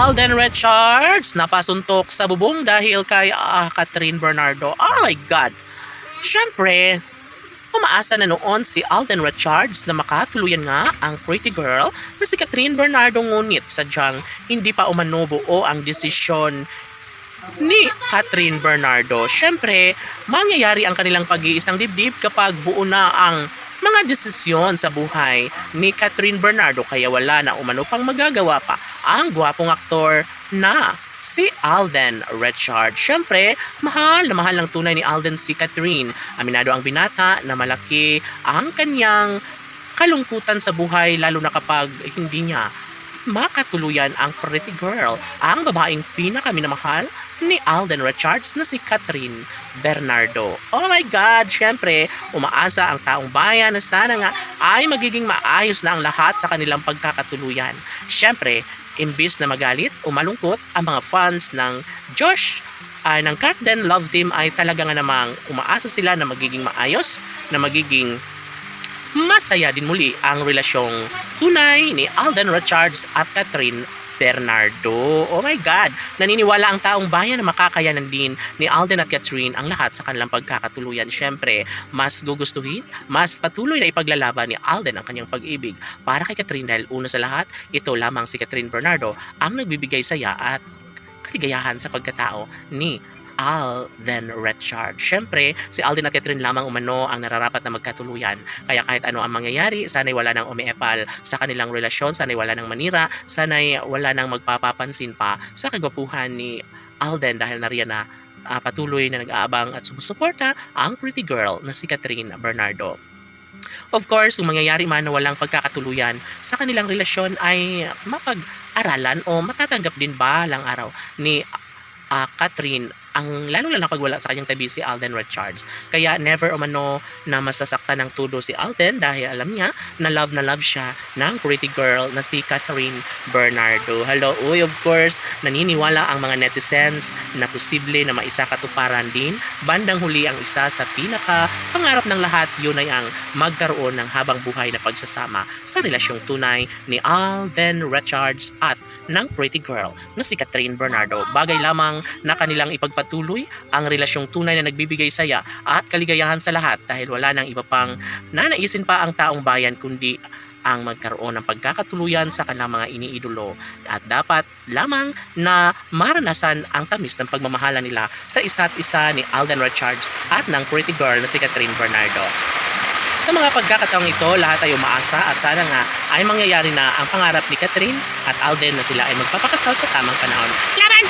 Alden Richards napasuntok sa bubong dahil kay Catherine Bernardo. Oh my God! Siyempre, umaasa na noon si Alden Richards na makatuluyan nga ang pretty girl na si Catherine Bernardo, ngunit sadyang hindi pa umano buo ang desisyon ni Catherine Bernardo. Siyempre, mangyayari ang kanilang pag-iisang dibdib kapag buo na ang mga desisyon sa buhay ni Catherine Bernardo, kaya wala na umano pang magagawa pa ang gwapong aktor na si Alden Richards. Siyempre, mahal na mahal ng tunay ni Alden si Catherine. Aminado ang binata na malaki ang kanyang kalungkutan sa buhay, lalo na kapag hindi niya makatuluyan ang pretty girl, ang babaeng pinakaminamahal ni Alden Richards na si Catherine Bernardo. Oh my God! Siyempre, umaasa ang taong bayan na sana nga ay magiging maayos na ang lahat sa kanilang pagkakatuluyan. Siyempre, imbis na magalit o malungkot ang mga fans ng Josh ng Cat Den Love Team, ay talaga nga namang umaasa sila na magiging maayos, na magiging masaya din muli ang relasyong tunay ni Alden Richards at Catherine Bernardo. Oh my God! Naniniwala ang taong bayan na makakayanan din ni Alden at Catherine ang lahat sa kanilang pagkakatuluyan. Siyempre, mas gugustuhin, mas patuloy na ipaglalaban ni Alden ang kanyang pag-ibig para kay Catherine, dahil una sa lahat, ito lamang si Catherine Bernardo ang nagbibigay saya at kaligayahan sa pagkatao ni Alden Richards. Siyempre, si Alden at Catherine lamang umano ang nararapat na magkatuluyan. Kaya kahit ano ang mangyayari, sana'y wala nang umiepal sa kanilang relasyon, sana'y wala nang manira, sana'y wala nang magpapapansin pa sa kagwapuhan ni Alden, dahil nariyan na patuloy na nag-aabang at sumusuporta ang pretty girl na si Catherine Bernardo. Of course, kung mangyayari man na walang pagkakatuluyan sa kanilang relasyon, ay mapag-aralan o matatanggap din ba lang araw ni Catherine ang lalo lang pag wala sa kanyang tabi si Alden Richards. Kaya never umano na masasaktan ng tudo si Alden, dahil alam niya na love siya ng pretty girl na si Catherine Bernardo. Hello, of course, naniniwala ang mga netizens na posible na maisakatuparan din bandang huli ang isa sa pinaka pangarap ng lahat. Yun ay ang magkaroon ng habang buhay na pagsasama sa relasyong tunay ni Alden Richards at ng pretty girl na si Catherine Bernardo. Bagay lamang na kanilang ipagpatuloy ang relasyong tunay na nagbibigay saya at kaligayahan sa lahat, dahil wala nang iba pang nanaisin pa ang taong bayan kundi ang magkaroon ng pagkakatuluyan sa kanilang mga iniidolo, at dapat lamang na maranasan ang tamis ng pagmamahala nila sa isa't isa ni Alden Richards at ng pretty girl na si Catherine Bernardo. Sa mga pagkakataong ito, lahat ay umaasa at sana nga ay mangyayari na ang pangarap ni Catherine at Alden na sila ay magpapakasal sa tamang panahon. Laban!